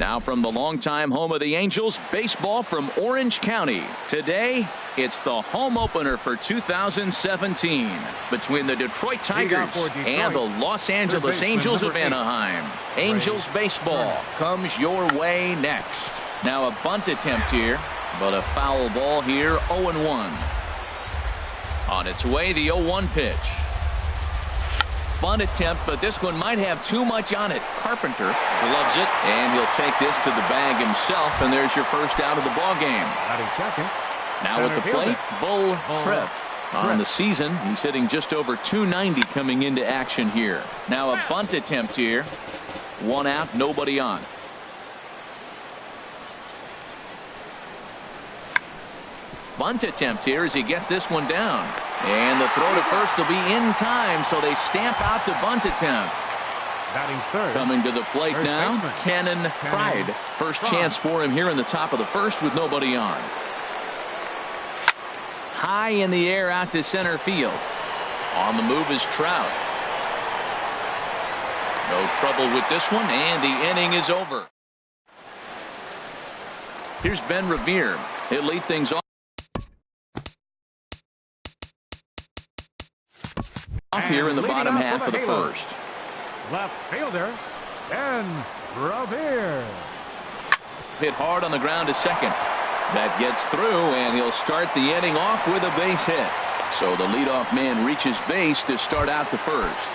Now from the longtime home of the Angels, baseball from Orange County. Today, it's the home opener for 2017 between the Detroit Tigers and the Los Angeles Angels of Anaheim. Angels baseball comes your way next. Now a bunt attempt here, but a foul ball here, 0-1. On its way, the 0-1 pitch. Bunt attempt, but this one might have too much on it. Carpenter gloves it, and he'll take this to the bag himself, and there's your first out of the ball game. Now at the plate, Bull Tripp. On the season, he's hitting just over 290 coming into action here. Now a bunt attempt here. One out, nobody on. Bunt attempt here as he gets this one down. And the throw to first will be in time, so they stamp out the bunt attempt. Coming to the plate now, Cannon Pride. First chance for him here in the top of the first with nobody on. High in the air out to center field. On the move is Trout. No trouble with this one, and the inning is over. Here's Ben Revere. He'll lead things off here in the bottom half of the first. Left fielder, Ben Revere. Hit hard on the ground to second. That gets through, and he'll start the inning off with a base hit. So the leadoff man reaches base to start out the first.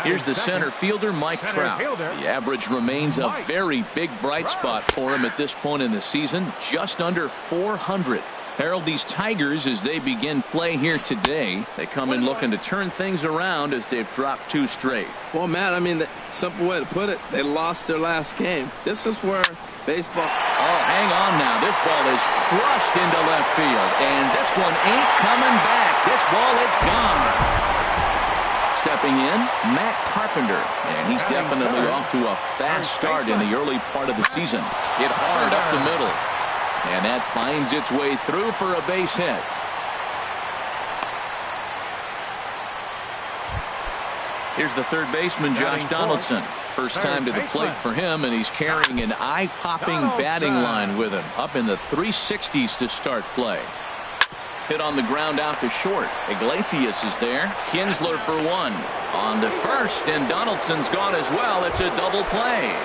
Here's the center fielder, Mike Trout. The average remains a very big bright spot for him at this point in the season, just under 400. Harold, these Tigers, as they begin play here today, they come in looking to turn things around as they've dropped 2 straight. Well, Matt, I mean, the simple way to put it, they lost their last game. This is where baseball... Oh, hang on now. This ball is crushed into left field, and this one ain't coming back. This ball is gone. Stepping in, Matt Carpenter, and he's definitely off to a fast start in the early part of the season. Hit hard up the middle. And that finds its way through for a base hit. Here's the third baseman, Josh Donaldson. First time to the plate for him, and he's carrying an eye-popping batting line with him. Up in the 360s to start play. Hit on the ground out to short. Iglesias is there. Kinsler for one. On to first, and Donaldson's gone as well. It's a double play.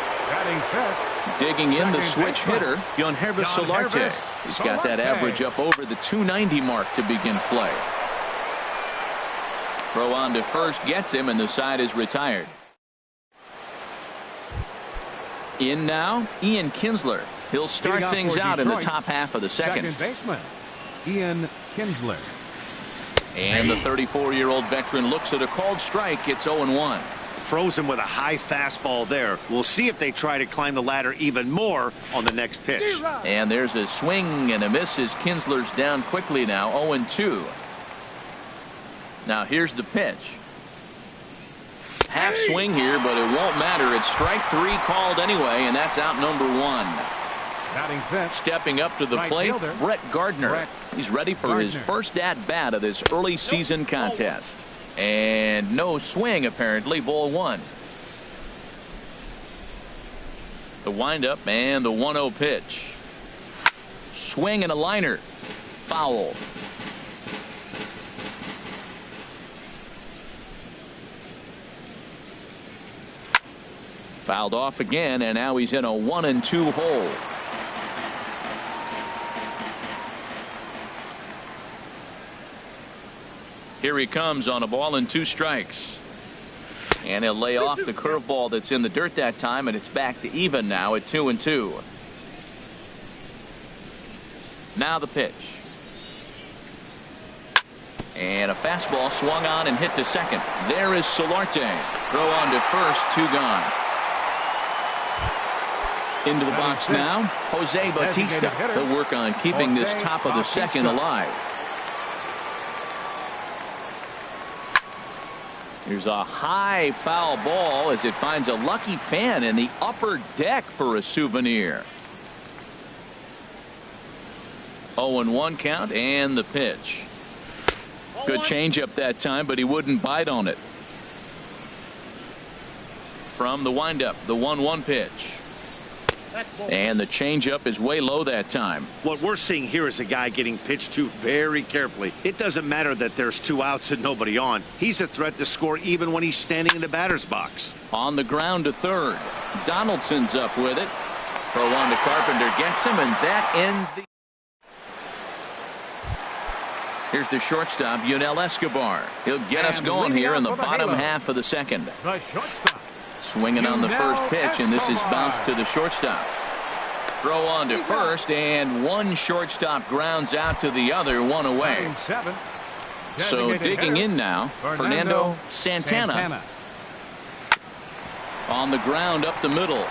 Digging in the switch hitter, Yonhervis Solarte. He's got that average up over the 290 mark to begin play. Throw on to first gets him, and the side is retired. In now, Ian Kinsler. He'll start things out in the top half of the second. Second baseman, Ian Kinsler. And the 34-year-old veteran looks at a called strike. It's 0-1. Frozen with a high fastball there. We'll see if they try to climb the ladder even more on the next pitch. And there's a swing and a miss as Kinsler's down quickly now, 0-2. Now here's the pitch. Half swing here, but it won't matter. It's strike 3 called anyway, and that's out number 1. Stepping up to the plate, Brett Gardner. He's ready for his first at-bat of this early season contest. And no swing, apparently. Ball 1. The windup and the 1-0 pitch. Swing and a liner. Foul. Fouled off again, and now he's in a 1-2 hole. Here he comes on a ball and 2 strikes. And he'll lay off the curveball that's in the dirt that time, and it's back to even now at 2-2. Now the pitch. And a fastball swung on and hit to second. There is Solarte. Throw on to first, 2 gone. Into the box now, Jose Bautista. He'll work on keeping this top of the second alive. Here's a high foul ball as it finds a lucky fan in the upper deck for a souvenir. 0-1 count and the pitch. Good changeup that time, but he wouldn't bite on it. From the windup, the 1-1 pitch. And the changeup is way low that time. What we're seeing here is a guy getting pitched to very carefully. It doesn't matter that there's 2 outs and nobody on. He's a threat to score even when he's standing in the batter's box. On the ground to third. Donaldson's up with it. Throw on to Carpenter gets him, and that ends the... Here's the shortstop, Yunel Escobar. He'll get us going here in the bottom half of the second. The shortstop. Swinging on the first pitch, and this is bounced to the shortstop. Throw on to first, and one shortstop grounds out to the other, one away. So digging in now, Fernando Santana. On the ground up the middle.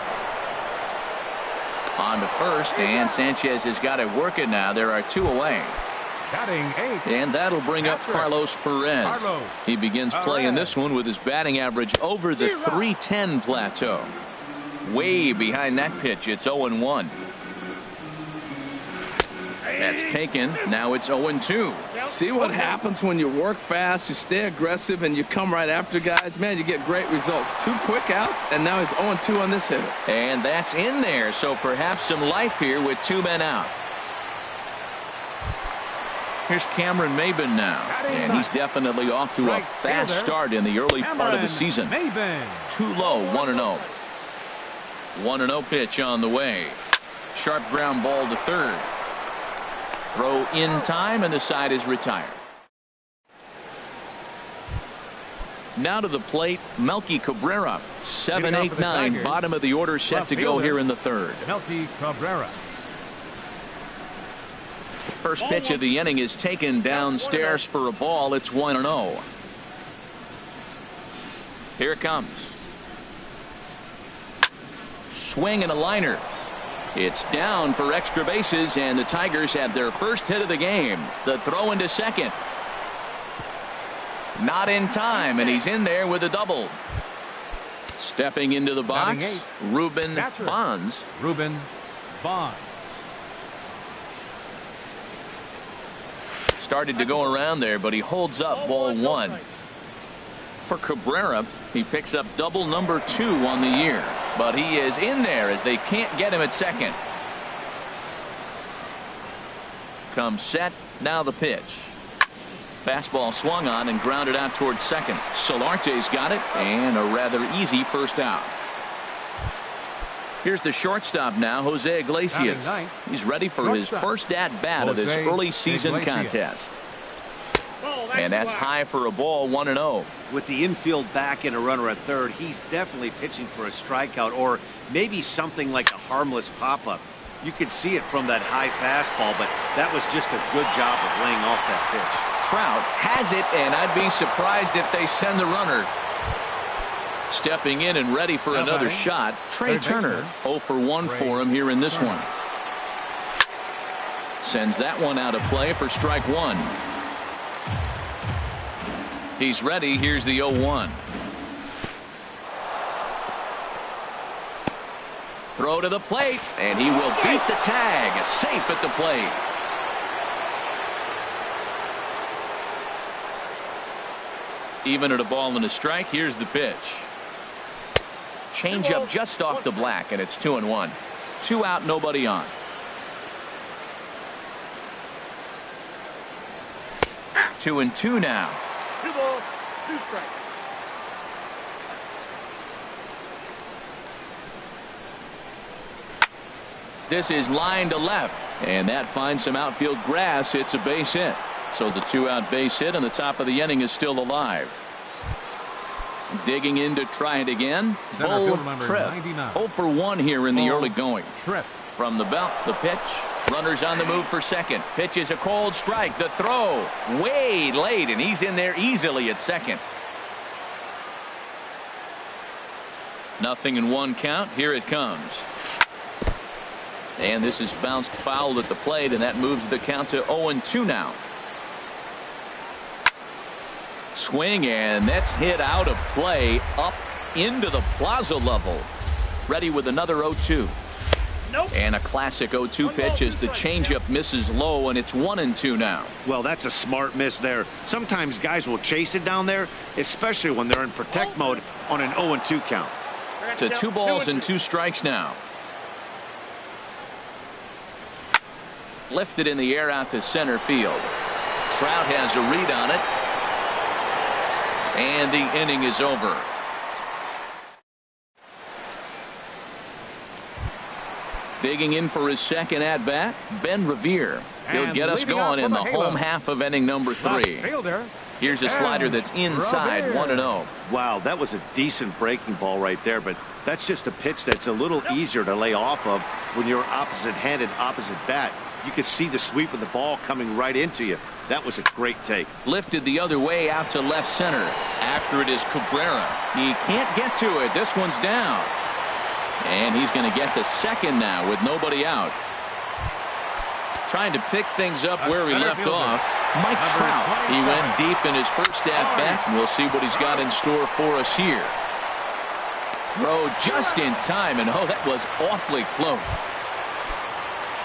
On to first, and Sanchez has got it working now. There are 2 away. And that'll bring up Carlos Perez. He begins playing this one with his batting average over the .310 plateau. Way behind that pitch. It's 0-1. That's taken. Now it's 0-2. See what happens when you work fast, you stay aggressive, and you come right after guys. Man, you get great results. 2 quick outs, and now he's 0-2 on this hitter. And that's in there. So perhaps some life here with 2 men out. Here's Cameron Maybin now, and he's definitely off to a fast start in the early part of the season. Too low, 1-0. 1-0 pitch on the way. Sharp ground ball to third. Throw in time, and the side is retired. Now to the plate, Melky Cabrera. 7-8-9, bottom of the order, set to go here in the third. Melky Cabrera. First pitch of the inning is taken downstairs for a ball. It's 1-0. Here it comes. Swing and a liner. It's down for extra bases, and the Tigers have their first hit of the game. The throw into second. Not in time, and he's in there with a double. Stepping into the box, Ruben Bonds. Ruben Bonds. Started to go around there, but he holds up ball 1. For Cabrera, he picks up double number 2 on the year, but he is in there as they can't get him at second. Comes set, now the pitch. Fastball swung on and grounded out towards second. Solarte's got it, and a rather easy first out. Here's the shortstop now, Jose Iglesias. He's ready for his first at-bat of this early season contest. And that's high for a ball, 1-0. With the infield back and a runner at third, he's definitely pitching for a strikeout or maybe something like a harmless pop-up. You could see it from that high fastball, but that was just a good job of laying off that pitch. Trout has it, and I'd be surprised if they send the runner. Stepping in and ready for another shot, Trey Turner. 0 for 1 for him here in this one. Sends that one out of play for strike 1. He's ready. Here's the 0-1. Throw to the plate, and he will beat the tag. Safe at the plate. Even at a ball and a strike. Here's the pitch. Changeup just off the black, and it's 2-1. 2 out, nobody on. Two and two now. 2 balls, 2 strikes. This is line to left, and that finds some outfield grass. It's a base hit. So the 2-out base hit on the top of the inning is still alive. Digging in to try it again. Bull Tripp. 0 for 1 here in the early going. Tripp. From the belt, the pitch. Runners on the move for second. Pitch is a cold strike. The throw way late, and he's in there easily at second. 0-1 count. Here it comes. And this is bounced foul at the plate, and that moves the count to 0-2 now. Swing, and that's hit out of play up into the plaza level. Ready with another 0-2. Nope. And a classic 0-2 pitch as the changeup misses low, and it's 1-2 now. Well, that's a smart miss there. Sometimes guys will chase it down there, especially when they're in protect mode on an 0-2 count. To 2 balls and 2 strikes now. Lifted in the air out to center field. Trout has a read on it. And the inning is over. Digging in for his second at-bat, Ben Revere. He'll get us going in the home half of inning number 3. Here's a slider that's inside, 1-0. Wow, that was a decent breaking ball right there, but that's just a pitch that's a little easier to lay off of when you're opposite-handed, opposite bat. You could see the sweep of the ball coming right into you. That was a great take. Lifted the other way out to left center. After it is Cabrera. He can't get to it. This one's down. And he's going to get to second now with nobody out. Trying to pick things up where he left off. Mike Trout. He went deep in his first at-bat, and we'll see what he's got in store for us here. Throw just in time, and oh, that was awfully close.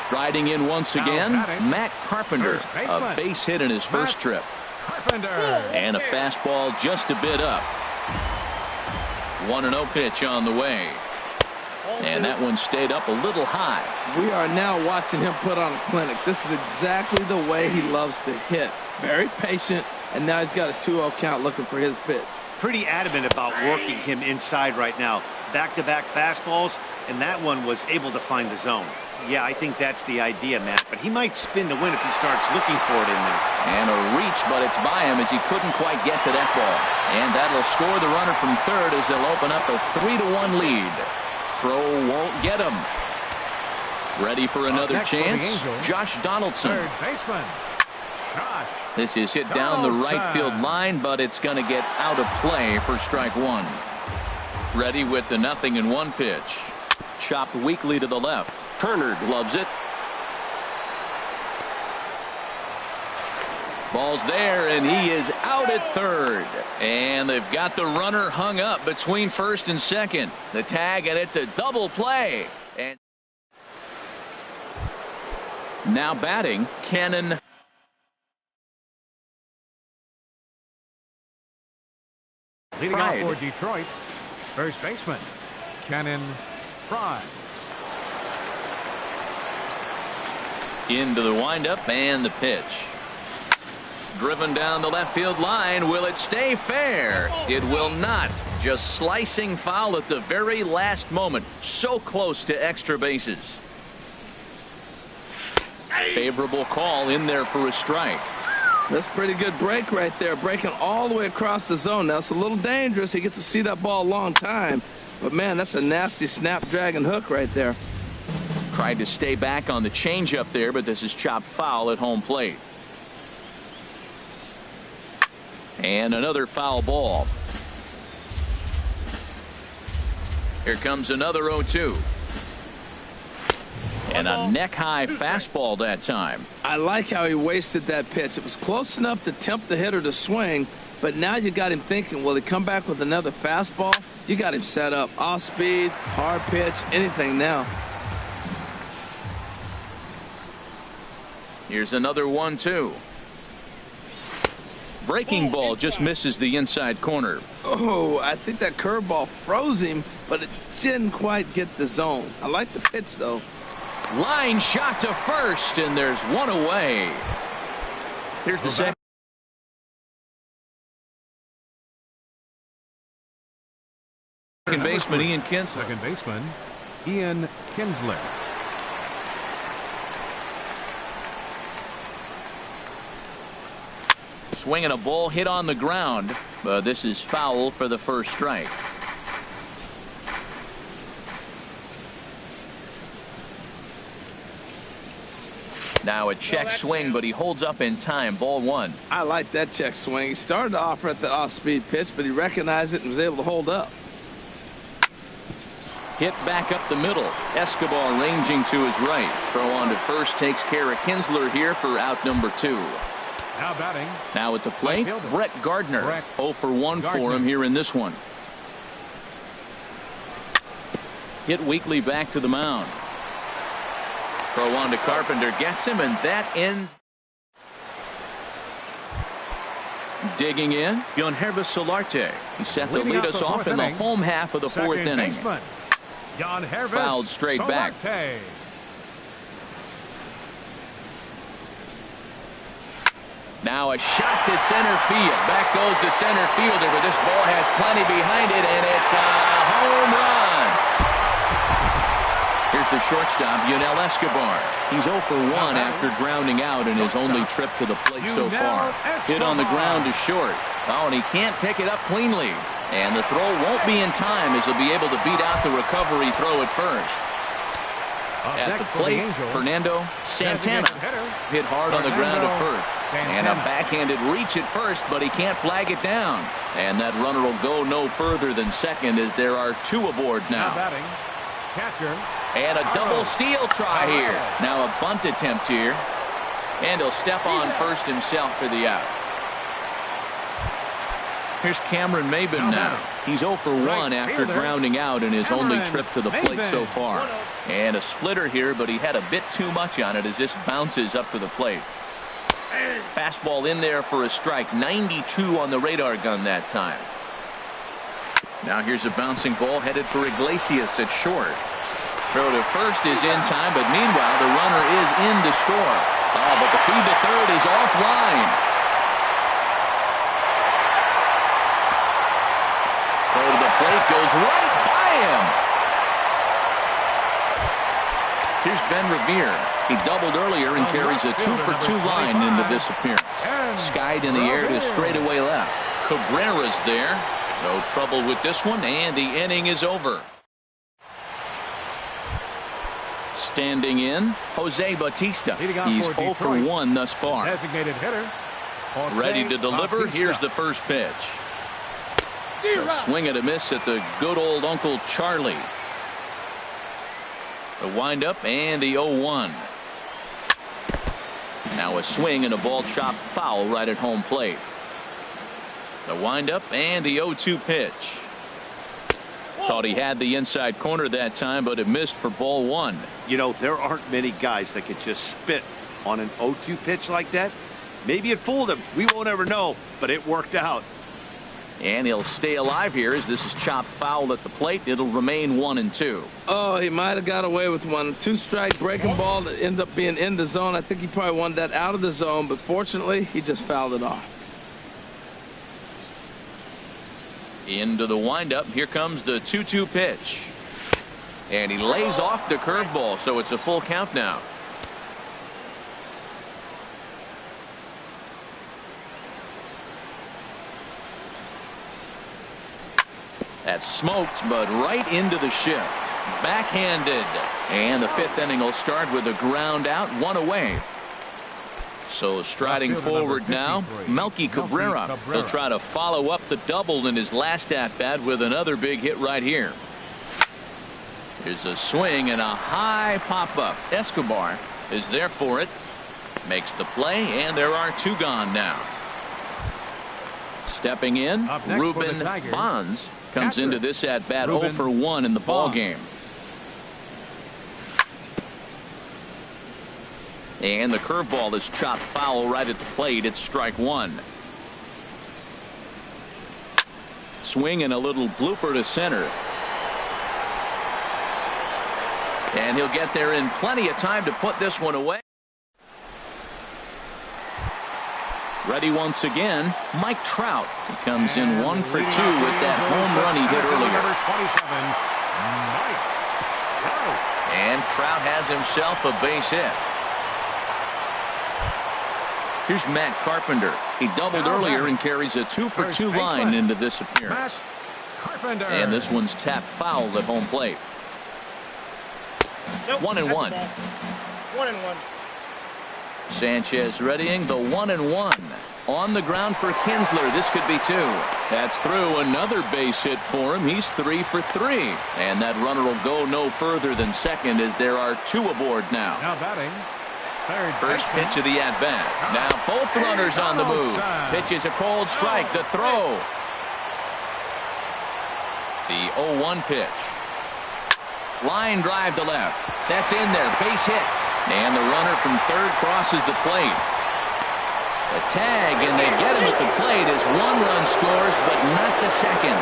Striding in once again, Matt Carpenter. A base hit in his first trip. And a fastball just a bit up. 1-0 pitch on the way. And that one stayed up a little high. We are now watching him put on a clinic. This is exactly the way he loves to hit. Very patient, and now he's got a 2-0 count looking for his pitch. Pretty adamant about working him inside right now. Back-to-back fastballs, and that one was able to find the zone. Yeah, I think that's the idea, Matt, but he might spin to win if he starts looking for it in there. And a reach, but it's by him as he couldn't quite get to that ball. And that'll score the runner from third as they'll open up a 3-1 lead. Throw won't get him. Ready for another chance, Josh Donaldson. Third baseman, Josh. This is hit down the right field line, but it's going to get out of play for strike one. Ready with the 0-1 pitch. Chopped weakly to the left. Turner gloves it. Ball's there, and he is out at third. And they've got the runner hung up between first and second. The tag, and it's a double play. And now batting, Cannon. Leading off for Detroit, first baseman, Cannon Fry. Into the windup and the pitch. Driven down the left field line. Will it stay fair? It will not. Just slicing foul at the very last moment. So close to extra bases. Favorable call in there for a strike. That's pretty good break right there. Breaking all the way across the zone. Now, it's a little dangerous. He gets to see that ball a long time. But, man, that's a nasty snapdragon hook right there. Tried to stay back on the changeup there, but this is chopped foul at home plate. And another foul ball. Here comes another 0-2. And a neck-high fastball that time. I like how he wasted that pitch. It was close enough to tempt the hitter to swing, but now you got him thinking, will he come back with another fastball? You got him set up. Off speed, hard pitch, anything now. Here's another 1-2. Breaking ball just misses the inside corner. Oh, I think that curveball froze him, but it didn't quite get the zone. I like the pitch, though. Line shot to first, and there's one away. Here's the second. Second baseman, Ian Kinsler. Second baseman, Ian Kinsler. Swinging a ball hit on the ground, but this is foul for the first strike. Now a check swing, but he holds up in time. Ball one. I like that check swing. He started off at the off-speed pitch, but he recognized it and was able to hold up. Hit back up the middle. Escobar ranging to his right. Throw on to first takes care of Kinsler here for out number 2. Now batting. Now at the plate, Brett Gardner. 0 for 1 for him here in this one. Hit weakly back to the mound. Throw on to Carpenter, gets him, and that ends. Digging in, Yangervis Solarte. He set to lead us off in the home half of the fourth inning. Fouled straight back. Now a shot to center field. Back goes the center fielder, but this ball has plenty behind it, and it's a home run. Here's the shortstop, Yunel Escobar. He's 0 for 1 after grounding out in his only trip to the plate so far. Hit on the ground to short. Oh, and he can't pick it up cleanly. And the throw won't be in time as he'll be able to beat out the recovery throw at first. At the plate, Fernando Santana hit hard on the ground at first. And a backhanded reach at first, but he can't flag it down. And that runner will go no further than second as there are 2 aboard now. And a double steal try here. Now a bunt attempt here. And he'll step on first himself for the out. Here's Cameron Maybin now. He's 0 for 1 after grounding out in his only trip to the plate so far. And a splitter here, but he had a bit too much on it as this bounces up to the plate. Fastball in there for a strike. 92 on the radar gun that time. Now here's a bouncing ball headed for Iglesias at short. Throw to first is in time, but meanwhile the runner is in to score. Oh, but the feed to third is offline. Throw to the plate goes right by him. Here's Ben Revere. He doubled earlier and carries a 2-for-2 line into this appearance. Skied in the air to straightaway left. Cabrera's there. No trouble with this one, and the inning is over. Standing in, Jose Bautista. He's 0 for 1 thus far. Designated hitter. Ready to deliver. Here's the first pitch. A swing and a miss at the good old Uncle Charlie. The windup and the 0-1. Now a swing and a ball chopped foul right at home plate. The windup and the 0-2 pitch. Thought he had the inside corner that time, but it missed for ball 1. You know, there aren't many guys that could just spit on an 0-2 pitch like that. Maybe it fooled him. We won't ever know, but it worked out. And he'll stay alive here as this is chopped foul at the plate. It'll remain 1-2. Oh, he might have got away with one. 2-strike breaking ball that ended up being in the zone. I think he probably wanted that out of the zone, but fortunately, he just fouled it off. Into the windup. Here comes the 2-2 pitch. And he lays off the curveball, so it's a full count now. That's smoked, but right into the shift. Backhanded. And the 5th inning will start with a ground out, 1 away. So striding forward now, Melky Cabrera. He'll try to follow up the double in his last at-bat with another big hit right here. Here's a swing and a high pop-up. Escobar is there for it. Makes the play, and there are 2 gone now. Stepping in, Ruben Bonds comes into this at-bat 0 for 1 in the ball game. And the curveball is chopped foul right at the plate. It's strike 1. Swing and a little blooper to center. And he'll get there in plenty of time to put this one away. Ready once again, Mike Trout. He comes in 1 for 2 with that home run he hit earlier. And Trout has himself a base hit. Here's Matt Carpenter. He doubled earlier and carries a 2 for 2 line into this appearance. And this one's tapped foul at home plate. 1-1. 1-1. Sanchez readying the 1-1. On the ground for Kinsler. This could be 2. That's through. Another base hit for him. He's 3 for 3. And that runner will go no further than second as there are 2 aboard now. Now batting. First pitch of the at-bat. Now both runners on the move. Pitch is a cold strike. The throw. The 0-1 pitch. Line drive to left. That's in there. Base hit. And the runner from third crosses the plate. The tag, and they get him at the plate as 1 run scores, but not the second.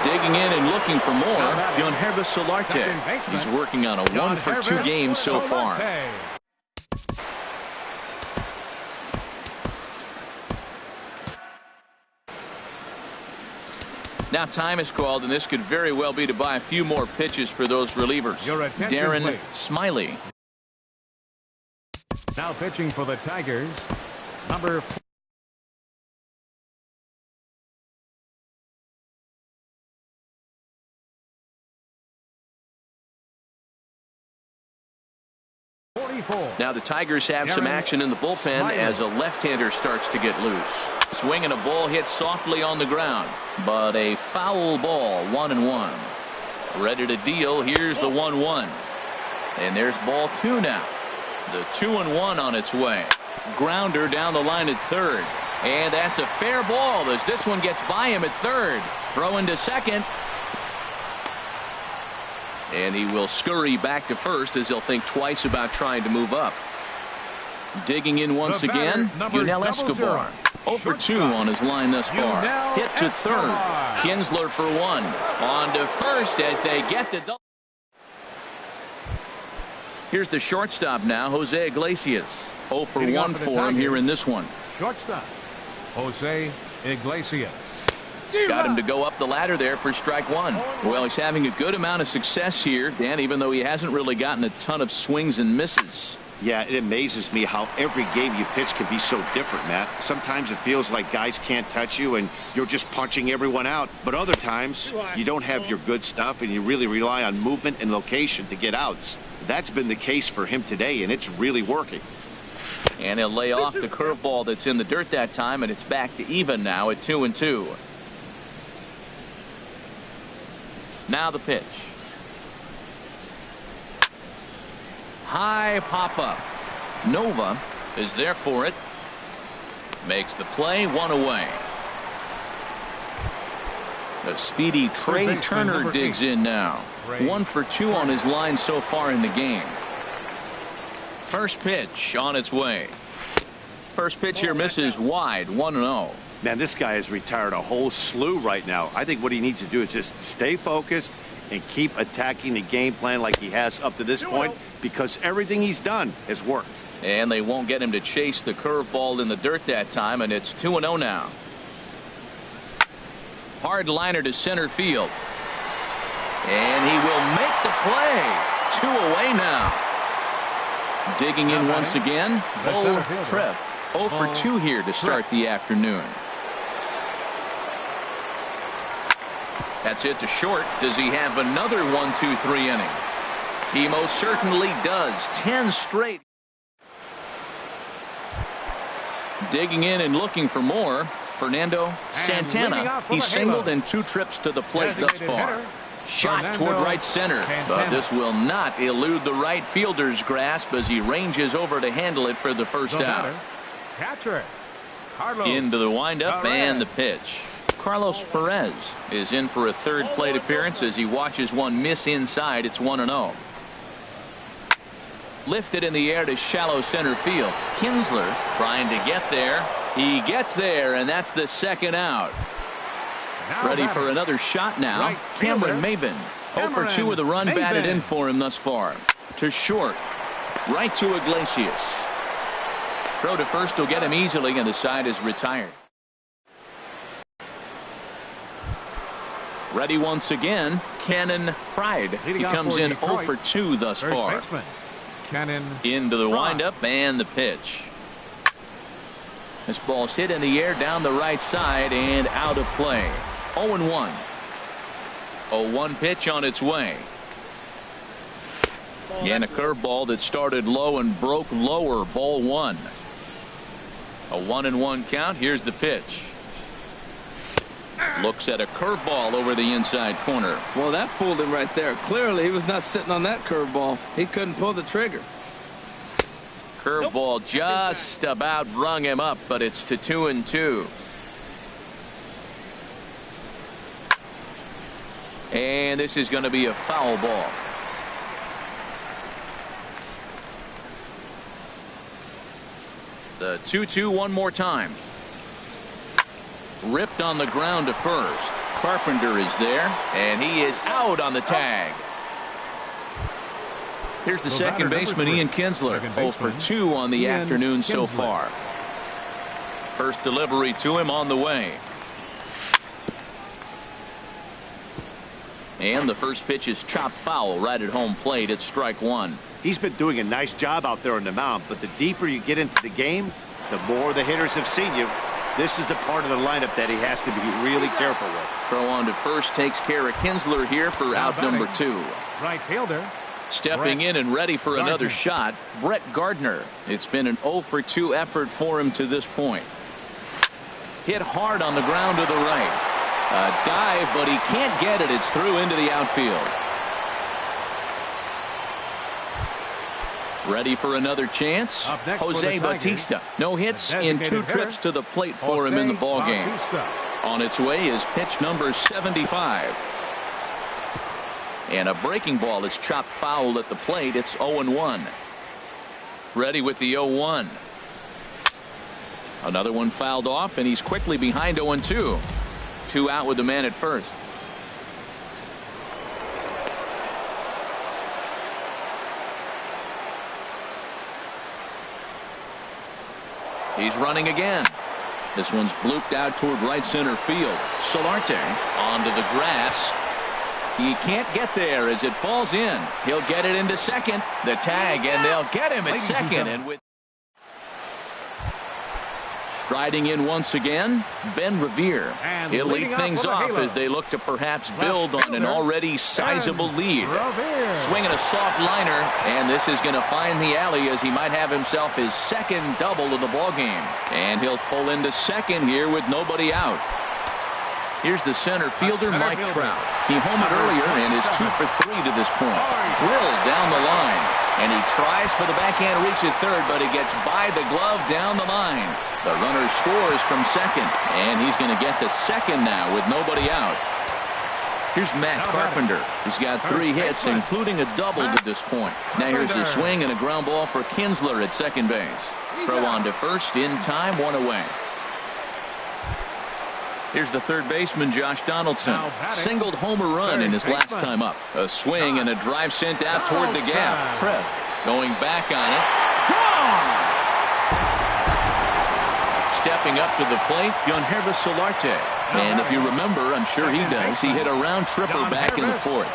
Digging in and looking for more, Yonhervis Solarte. He's working on a 1 for 2 game so far. Now time is called, and this could very well be to buy a few more pitches for those relievers. Your attention, Darren please. Smiley. Now pitching for the Tigers, number 44. Now the Tigers have some action in the bullpen as a left-hander starts to get loose. Swinging a ball hit softly on the ground, but a foul ball, 1-1. Ready to deal. Here's the 1-1. And there's ball 2 now. The 2-1 on its way. Grounder down the line at third. And that's a fair ball as this one gets by him at third. Throw into second. And he will scurry back to first as he'll think twice about trying to move up. Digging in once again, Yunel Escobar. 0 for 2 on his line thus far. Hit to third. Kinsler for 1. On to first as they get the double. Here's the shortstop now, Jose Iglesias. 0 for 1 for him here in this one. Shortstop, Jose Iglesias. Got him to go up the ladder there for strike 1. Well, he's having a good amount of success here, Dan, even though he hasn't really gotten a ton of swings and misses. Yeah, it amazes me how every game you pitch can be so different, Matt. Sometimes it feels like guys can't touch you and you're just punching everyone out. But other times you don't have your good stuff and you really rely on movement and location to get outs. That's been the case for him today, and it's really working. And he'll lay off the curveball that's in the dirt that time, and it's back to even now at 2-2. Now the pitch. High pop-up. Nova is there for it. Makes the play, 1 away. The speedy Trey Turner digs in now. 1 for 2 on his line so far in the game. First pitch on its way. First pitch here misses wide, 1-0. Man, this guy has retired a whole slew right now. I think what he needs to do is just stay focused and keep attacking the game plan like he has up to this point, because everything he's done has worked. And they won't get him to chase the curveball in the dirt that time, and it's 2-0 now. Hard liner to center field. And he will make the play. 2 away now. Digging in once again, Bull Tripp. 0 for 2 here to start the afternoon. That's it to short. Does he have another 1-2-3 inning? He most certainly does. 10 straight. Digging in and looking for more, Fernando Santana. He's singled in 2 trips to the plate thus far. Shot toward right center, but this will not elude the right fielder's grasp as he ranges over to handle it for the first out. Catcher, Into the windup and the pitch. Carlos Perez is in for a third plate appearance as he watches one miss inside. It's 1-0. Lifted in the air to shallow center field. Kinsler trying to get there. He gets there, and that's the second out. Ready for another shot now. Cameron Maben. 0 for 2 with a run batted in for him thus far. To short. Right to Iglesias. Throw to first will get him easily, and the side is retired. Ready once again, Cannon Pride. He comes in 0 for 2 thus far. Into the windup and the pitch. This ball's hit in the air down the right side and out of play. 0-1. 0-1 pitch on its way. And a curveball that started low and broke lower. Ball 1. A 1-1 count. Here's the pitch. Looks at a curveball over the inside corner. Well, that fooled him right there. Clearly, he was not sitting on that curveball. He couldn't pull the trigger. Curveball just about rung him up, but it's to 2-2. And this is going to be a foul ball. The 2-2 one more time. Ripped on the ground to first. Carpenter is there, and he is out on the tag. Here's the second baseman, Ian Kinsler. 0 for 2 on the afternoon so far. First delivery to him on the way. And the first pitch is chopped foul right at home plate. It's strike one. He's been doing a nice job out there on the mound, but the deeper you get into the game, the more the hitters have seen you. This is the part of the lineup that he has to be really careful with. Throw on to first takes care of Kinsler here for out number 2. Right fielder. Stepping in and ready for another shot, Brett Gardner. It's been an 0 for 2 effort for him to this point. Hit hard on the ground to the right. A dive, but he can't get it. It's through into the outfield. Ready for another chance. Jose Bautista. No hits in 2 trips to the plate for him in the ballgame. On its way is pitch number 75. And a breaking ball is chopped foul at the plate. It's 0-1. Ready with the 0-1. Another one fouled off, and he's quickly behind 0-2. 2 out with the man at first. He's running again. This one's blooped out toward right center field. Solarte onto the grass. He can't get there as it falls in. He'll get it into second. The tag, and they'll get him at second. And with striding in once again, Ben Revere. He'll lead things off as they look to perhaps build on an already sizable lead. Swinging a soft liner, and this is going to find the alley as he might have himself his second double of the ballgame. And he'll pull into second here with nobody out. Here's the center fielder, Mike Trout. He homered earlier and is 2 for 3 to this point. Drilled down the line. And he tries for the backhand reach at third, but he gets by the glove down the line. The runner scores from second, and he's going to get to second now with nobody out. Here's Matt Carpenter. He's got 3 hits, including a double to this point. Now here's a swing and a ground ball for Kinsler at second base. Throw on to first in time, 1 away. Here's the third baseman, Josh Donaldson. Singled homer run in his last time up. A swing and a drive sent out toward the gap. Trev going back on it. Gone! Stepping up to the plate, Yonhervis Solarte. And if you remember, I'm sure he does, he hit a round tripper back in the 4th.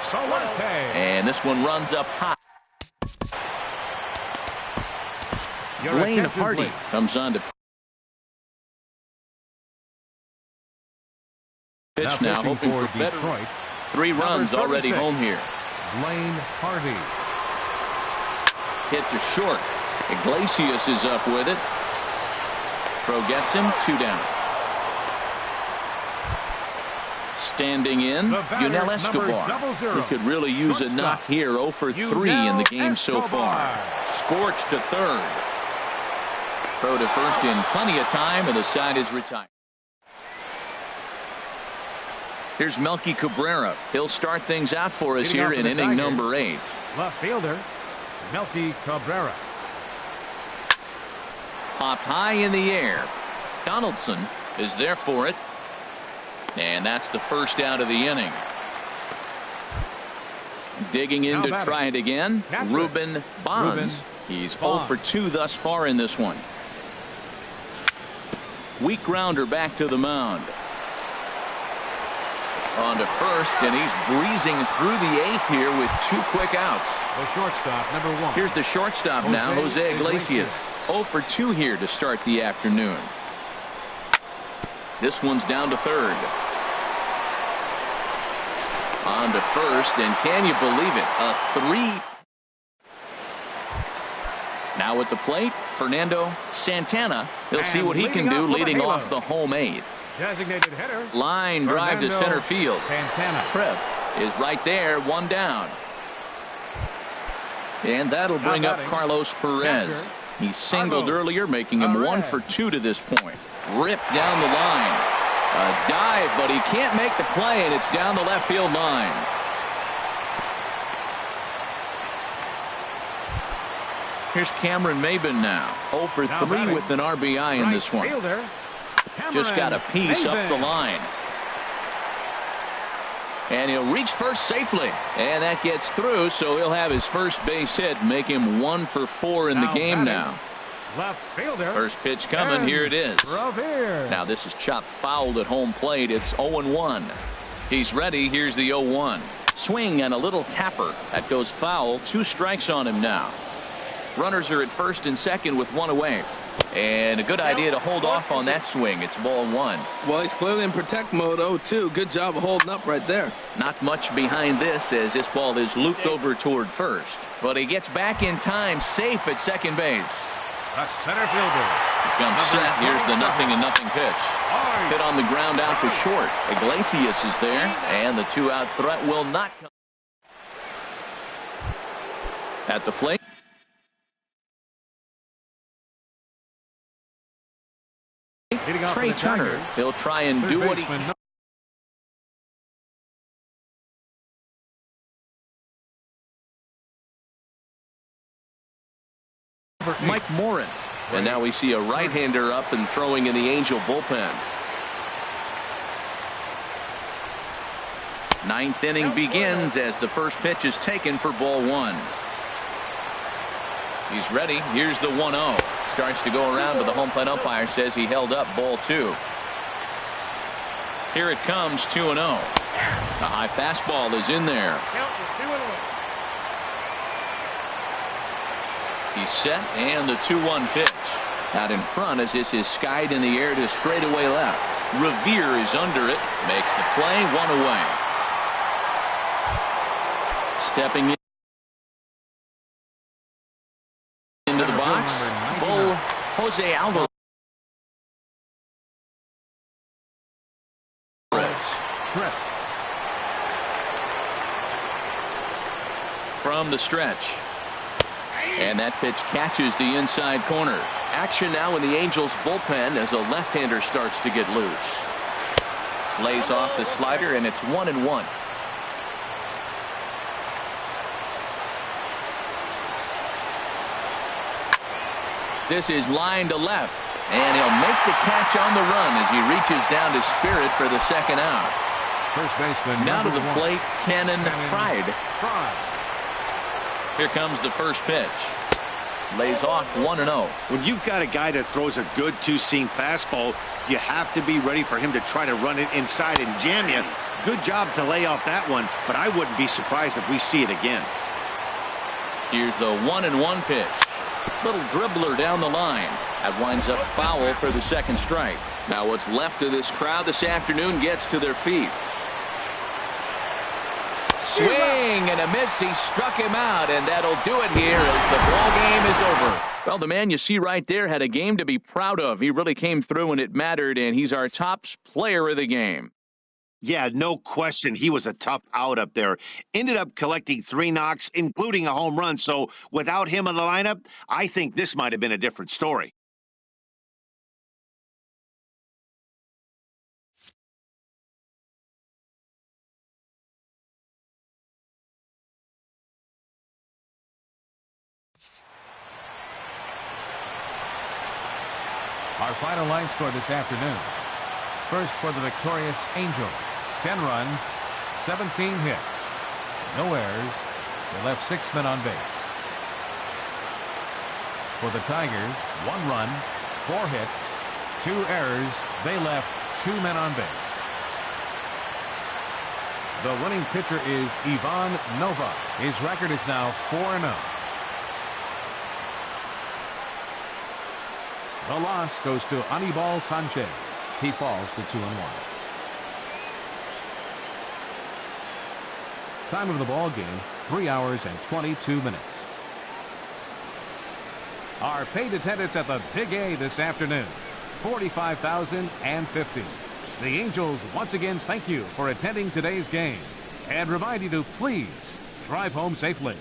And this one runs up high. Blaine Hardy comes on to pitch now, hoping for better. 3 runs already home here. Blaine Hardy. Hit to short. Iglesias is up with it. Throw gets him, 2 down. Standing in, Yunel Escobar. He could really use a knock here. 0 for 3 in the game so far. Scorched to third. Throw to first in plenty of time, and the side is retired. Here's Melky Cabrera. He'll start things out for us here in inning number 8. Left fielder, Melky Cabrera. Popped high in the air. Donaldson is there for it. And that's the first out of the inning. Digging in to try it again, Ruben Bonds. He's 0 for 2 thus far in this one. Weak grounder back to the mound. On to first, and he's breezing through the 8th here with 2 quick outs. The shortstop, number 1. Here's the shortstop now, Jose Iglesias. 0 for 2 here to start the afternoon. This one's down to third. On to first, and can you believe it? A 3. Now at the plate, Fernando Santana. He'll see what he can do leading off the home 8th. Designated hitter. Line drive to center field. Santana. Trev is right there, 1 down. And that'll bring up Carlos Perez. He singled earlier, making him 1 for 2 to this point. Ripped down the line. A dive, but he can't make the play, and it's down the left field line. Here's Cameron Maybin now. 0 for 3 with an RBI in this one. Just got a piece up the line. And he'll reach first safely. And that gets through, so he'll have his first base hit, make him 1 for 4 in the game now. Left fielder. First pitch coming. Here it is. Now this is chopped foul at home plate. It's 0-1. He's ready. Here's the 0-1. Swing and a little tapper. That goes foul. 2 strikes on him now. Runners are at first and second with 1 away. And a good idea to hold off on that swing. It's ball 1. Well, he's clearly in protect mode, 0-2. Good job of holding up right there. Not much behind this as this ball is looped over toward first. But he gets back in time, safe at second base. The center fielder. Comes set. Here's the 0-0 pitch. Hit on the ground out to short. Iglesias is there, and the 2-out threat will not come. At the plate. Trey Turner. He'll try and do what he can. Mike Morin. And now we see a right-hander up and throwing in the Angel bullpen. 9th inning begins as the first pitch is taken for ball 1. He's ready. Here's the 1-0. Starts to go around, but the home plate umpire says he held up ball 2. Here it comes, 2-0. The high fastball is in there. He's set, and the 2-1 pitch. Out in front as this is skied in the air to straightaway left. Revere is under it. Makes the play, 1 away. Stepping in. Into the box, Jose Alvarez. From the stretch. And that pitch catches the inside corner. Action now in the Angels bullpen as a left-hander starts to get loose. Lays off the slider, and it's 1-1. This is line to left, and he'll make the catch on the run as he reaches down to Spirit for the 2nd out. First baseman. Now to the plate, Cannon Pride. Here comes the first pitch. Lays off 1-0. When you've got a guy that throws a good 2-seam fastball, you have to be ready for him to try to run it inside and jam you. Good job to lay off that one, but I wouldn't be surprised if we see it again. Here's the 1-1 pitch. Little dribbler down the line. That winds up foul for the 2nd strike. Now what's left of this crowd this afternoon gets to their feet. Swing and a miss. He struck him out, and that'll do it here as the ball game is over. Well, the man you see right there had a game to be proud of. He really came through when it mattered, and he's our top player of the game. Yeah, no question. He was a tough out up there. Ended up collecting 3 knocks, including a home run. So without him in the lineup, I think this might have been a different story. Our final line score this afternoon. First for the victorious Angels, 10 runs, 17 hits, no errors. They left 6 men on base. For the Tigers, 1 run, 4 hits, 2 errors. They left 2 men on base. The winning pitcher is Ivan Nova. His record is now 4-0. The loss goes to Anibal Sanchez. He falls to 2-1. Time of the ball game, 3 hours and 22 minutes. Our paid attendance at the Big A this afternoon, 45,050. The Angels once again thank you for attending today's game and remind you to please drive home safely.